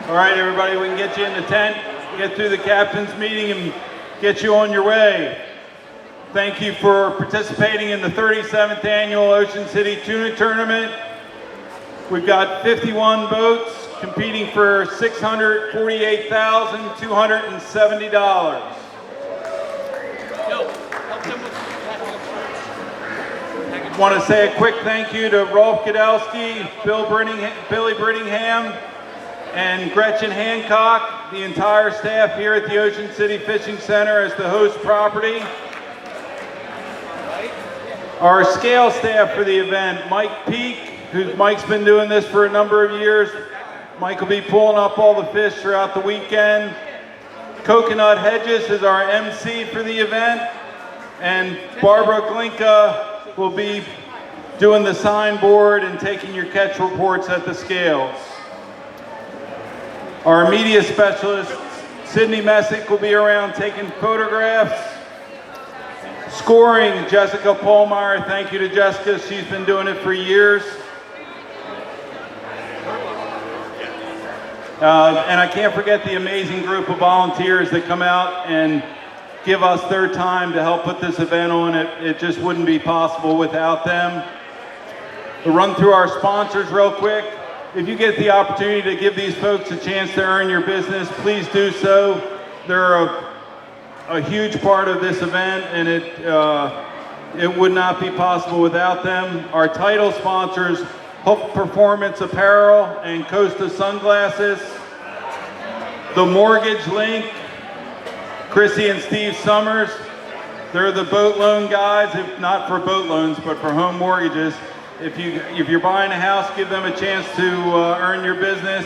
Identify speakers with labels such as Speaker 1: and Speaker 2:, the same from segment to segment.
Speaker 1: All right, everybody, we can get you in the tent, get through the captain's meeting, and get you on your way. Thank you for participating in the 37th annual Ocean City Tuna Tournament. We've got 51 boats competing for $648,270. I want to say a quick thank you to Rolf Godowski, Billy Brittingham, and Gretchen Hancock, the entire staff here at the Ocean City Fishing Center as the host property. Our scale staff for the event, Mike Peak, Mike's been doing this for a number of years. Mike will be pulling up all the fish throughout the weekend. Coconut Hedges is our MC for the event. And Barbara Glinka will be doing the signboard and taking your catch reports at the scales. Our media specialist, Sydney Messick, will be around taking photographs. Scoring, Jessica Polmeyer. Thank you to Jessica. She's been doing it for years. And I can't forget the amazing group of volunteers that come out and give us their time to help put this event on. It just wouldn't be possible without them. We'll run through our sponsors real quick. If you get the opportunity to give these folks a chance to earn your business, please do so. They're a huge part of this event, and it would not be possible without them. Our title sponsors, Hook Performance Apparel and Costa Sunglasses. The Mortgage Link, Chrissy and Steve Summers. They're the boat loan guys, if not for boat loans, but for home mortgages. If you're buying a house, give them a chance to earn your business.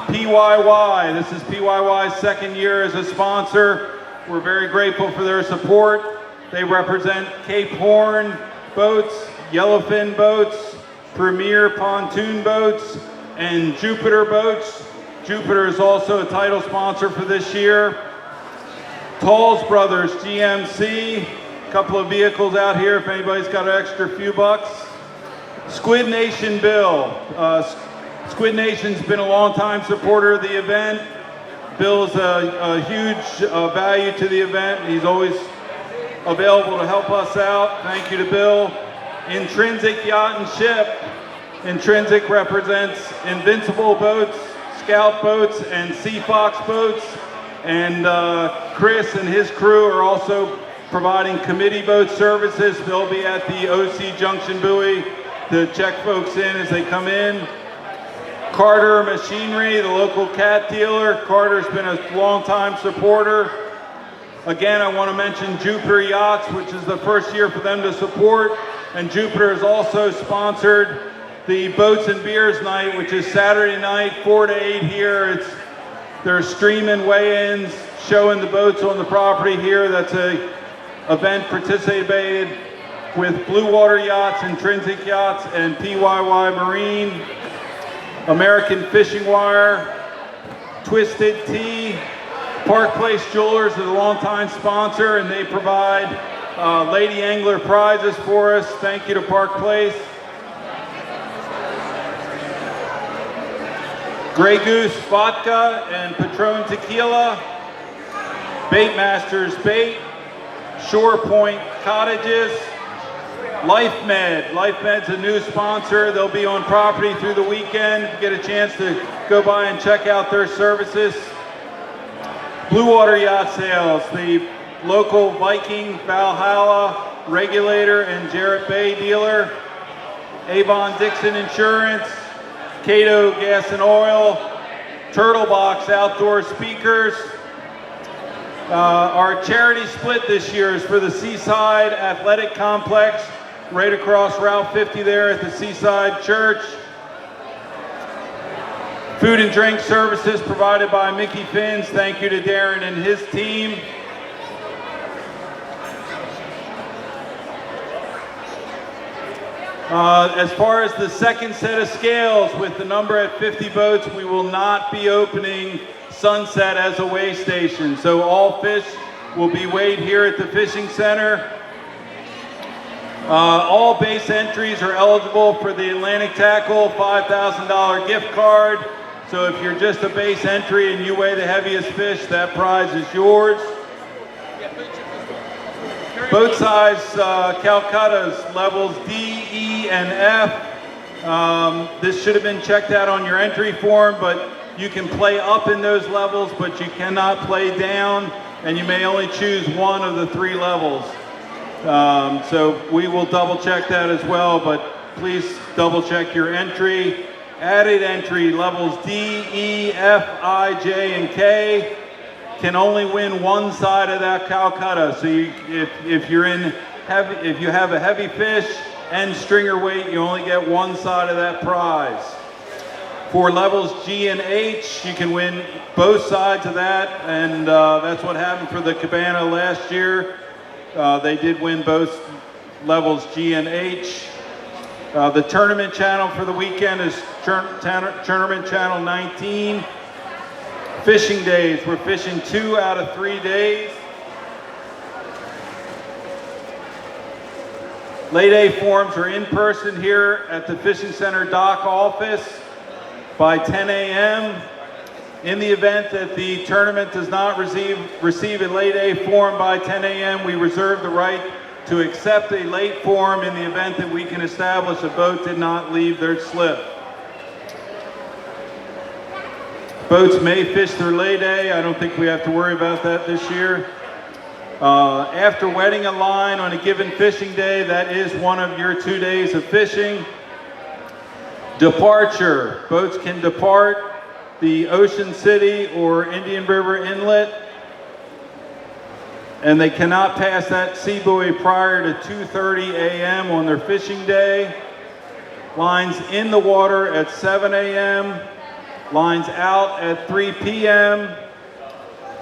Speaker 1: PYY, this is PYY's second year as a sponsor. We're very grateful for their support. They represent Cape Horn Boats, Yellowfin Boats, Premier Pontoon Boats, and Jupiter Boats. Jupiter is also a title sponsor for this year. Tolles Brothers, GMC, a couple of vehicles out here if anybody's got an extra few bucks. Squid Nation Bill. Squid Nation's been a long time supporter of the event. Bill's a huge value to the event. He's always available to help us out. Thank you to Bill. Intrinsic Yacht and Ship. Intrinsic represents Invincible Boats, Scout Boats, and Sea Fox Boats. And Chris and his crew are also providing committee boat services. They'll be at the OC Junction buoy to check folks in as they come in. Carter Machinery, the local cat dealer. Carter's been a long-time supporter. Again, I want to mention Jupiter Yachts, which is the first year for them to support. And Jupiter has also sponsored the Boats and Beers Night, which is Saturday night, 4 to 8 here. They're streaming weigh-ins, showing the boats on the property here. That's a event participated with Blue Water Yachts, Intrinsic Yachts, and PYY Marine. American Fishing Wire, Twisted Tea. Park Place Jewelers is a longtime sponsor, and they provide Lady Angler prizes for us. Thank you to Park Place. Grey Goose Vodka and Patron Tequila. Bait Masters Bait. Shore Point Cottages. LifeMed. LifeMed's a new sponsor. They'll be on property through the weekend. Get a chance to go by and check out their services. Blue Water Yacht Sales, the local Viking, Valhalla, Regulator, and Jarrett Bay dealer. Avon Dixon Insurance, Cato Gas and Oil, Turtle Box Outdoor Speakers. Our charity split this year is for the Seaside Athletic Complex, right across Route 50 there at the Seaside Church. Food and drink services provided by Mickey Finns. Thank you to Darren and his team. As far as the second set of scales, with the number at 50 boats, we will not be opening Sunset as a weigh station. So all fish will be weighed here at the Fishing Center. All base entries are eligible for the Atlantic Tackle $5,000 gift card. So if you're just a base entry and you weigh the heaviest fish, that prize is yours. Boat size Calcuttas, levels D, E, and F. This should have been checked out on your entry form, but you can play up in those levels, but you cannot play down, and you may only choose one of the 3 levels. So we will double check that as well, but please double check your entry. Added entry levels D, E, F, I, J, and K can only win one side of that Calcutta. So if you have a heavy fish and stringer weight, you only get one side of that prize. For levels G and H, you can win both sides of that, and that's what happened for the Cabana last year. They did win both levels G and H. The tournament channel for the weekend is Tournament Channel 19. Fishing days, we're fishing 2 out of 3 days. Lay day forms are in person here at the Fishing Center dock office by 10 a.m. In the event that the tournament does not receive a lay day form by 10 a.m., we reserve the right to accept a late form in the event that we can establish a boat did not leave their slip. Boats may fish their lay day. I don't think we have to worry about that this year. After wetting a line on a given fishing day, that is one of your 2 days of fishing. Departure. Boats can depart the Ocean City or Indian River Inlet, and they cannot pass that sea buoy prior to 2:30 a.m. on their fishing day. Lines in the water at 7 a.m. Lines out at 3 p.m.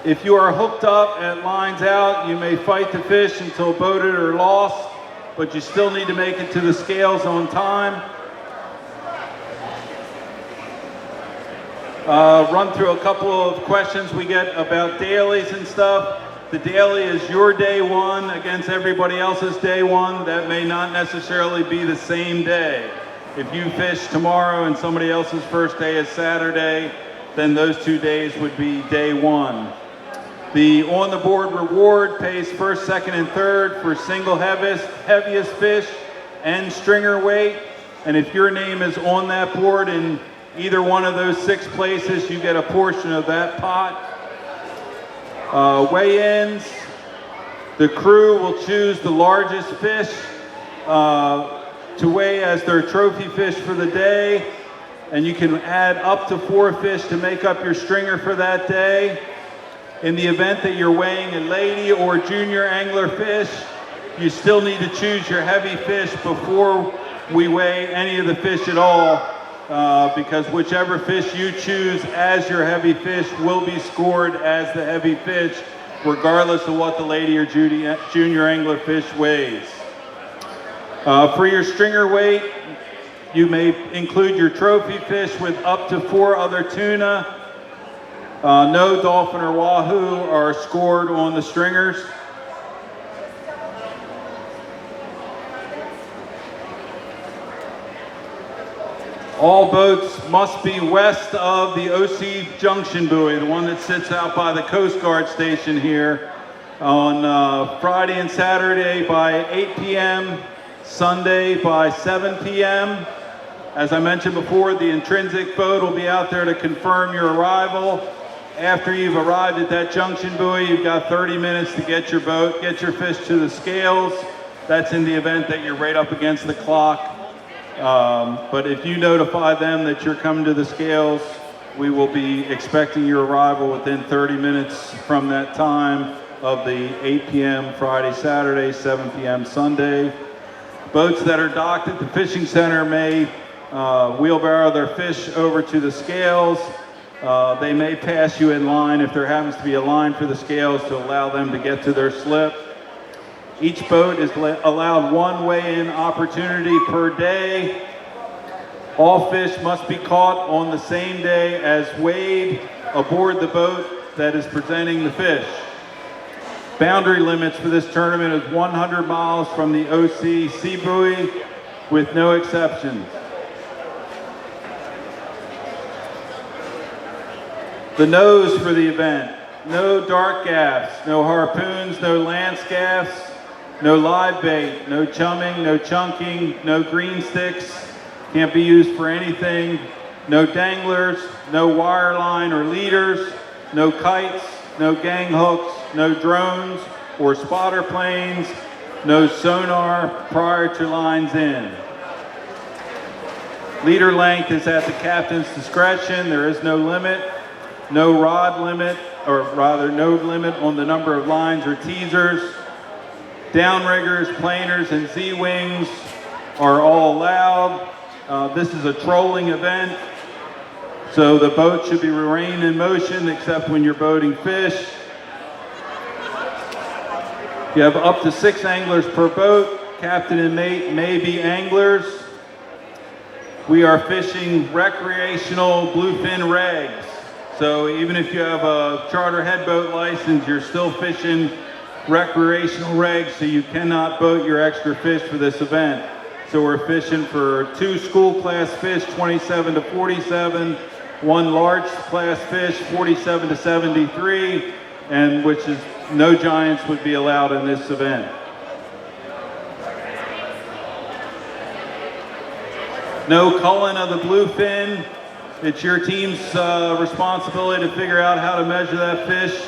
Speaker 1: If you are hooked up at lines out, you may fight the fish until boated or lost, but you still need to make it to the scales on time. Run through a couple of questions we get about dailies and stuff. The daily is your day one against everybody else's day one. That may not necessarily be the same day. If you fish tomorrow and somebody else's first day is Saturday, then those 2 days would be day one. The on-the-board reward pays first, second, and third for single heaviest fish and stringer weight. And if your name is on that board in either one of those 6 places, you get a portion of that pot. Weigh-ins, the crew will choose the largest fish to weigh as their trophy fish for the day, and you can add up to 4 fish to make up your stringer for that day. In the event that you're weighing a lady or junior angler fish, you still need to choose your heavy fish before we weigh any of the fish at all, because whichever fish you choose as your heavy fish will be scored as the heavy fish, regardless of what the lady or junior angler fish weighs. For your stringer weight, you may include your trophy fish with up to 4 other tuna. No dolphin or wahoo are scored on the stringers. All boats must be west of the OC Junction buoy, the one that sits out by the Coast Guard station here, on Friday and Saturday by 8 p.m., Sunday by 7 p.m. As I mentioned before, the intrinsic boat will be out there to confirm your arrival. After you've arrived at that junction buoy, you've got 30 minutes to get your fish to the scales. That's in the event that you're right up against the clock. But if you notify them that you're coming to the scales, we will be expecting your arrival within 30 minutes from that time of the 8 p.m. Friday, Saturday, 7 p.m. Sunday. Boats that are docked at the fishing center may wheelbarrow their fish over to the scales. They may pass you in line if there happens to be a line for the scales to allow them to get to their slip. Each boat is allowed 1 weigh-in opportunity per day. All fish must be caught on the same day as weighed aboard the boat that is presenting the fish. Boundary limits for this tournament is 100 miles from the OC sea buoy with no exceptions. The nose for the event: no dark gaffs, no harpoons, no lance gaffs, no live bait, no chumming, no chunking, no green sticks, can't be used for anything, no danglers, no wire line or leaders, no kites, no gang hooks, no drones or spotter planes, no sonar prior to lines in. Leader length is at the captain's discretion. There is no limit, no rod limit, or rather no limit on the number of lines or teasers. Downriggers, planers, and Z-wings are all allowed. This is a trolling event, so the boat should be remain in motion except when you're boating fish. You have up to 6 anglers per boat. Captain and mate may be anglers. We are fishing recreational bluefin regs. So even if you have a charter head boat license, you're still fishing recreational regs, so you cannot boat your extra fish for this event. So we're fishing for 2 school class fish, 27 to 47, 1 large class fish, 47 to 73, and which is no giants would be allowed in this event. No culling of the bluefin. It's your team's responsibility to figure out how to measure that fish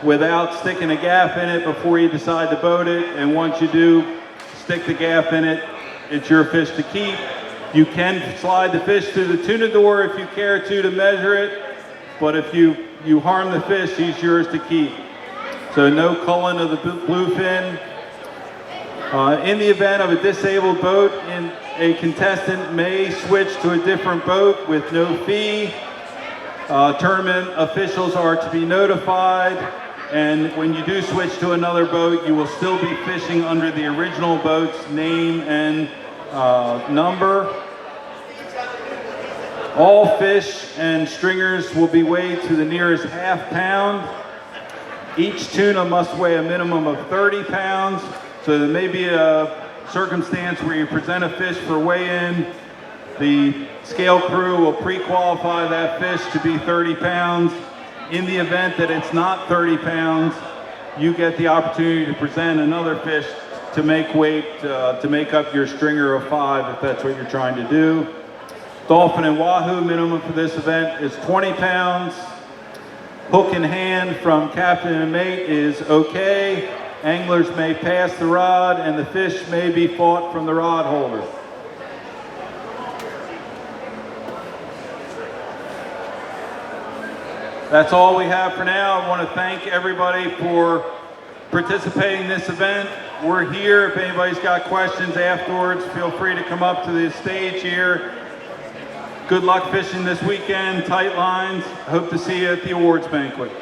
Speaker 1: without sticking a gaff in it before you decide to boat it. And once you do stick the gaff in it, it's your fish to keep. You can slide the fish through the tuna door if you care to measure it, but if you harm the fish, he's yours to keep. So no culling of the bluefin. In the event of a disabled boat, a contestant may switch to a different boat with no fee. Tournament officials are to be notified, and when you do switch to another boat, you will still be fishing under the original boat's name and number. All fish and stringers will be weighed to the nearest ½ pound. Each tuna must weigh a minimum of 30 pounds. So there may be a circumstance where you present a fish for weigh-in. The scale crew will pre-qualify that fish to be 30 pounds. In the event that it's not 30 pounds, you get the opportunity to present another fish to make weight, to make up your stringer of 5 if that's what you're trying to do. Dolphin and wahoo minimum for this event is 20 pounds. Hook in hand from captain and mate is okay. Anglers may pass the rod and the fish may be fought from the rod holder. That's all we have for now. I want to thank everybody for participating in this event. We're here. If anybody's got questions afterwards, feel free to come up to the stage here. Good luck fishing this weekend, tight lines. Hope to see you at the awards banquet.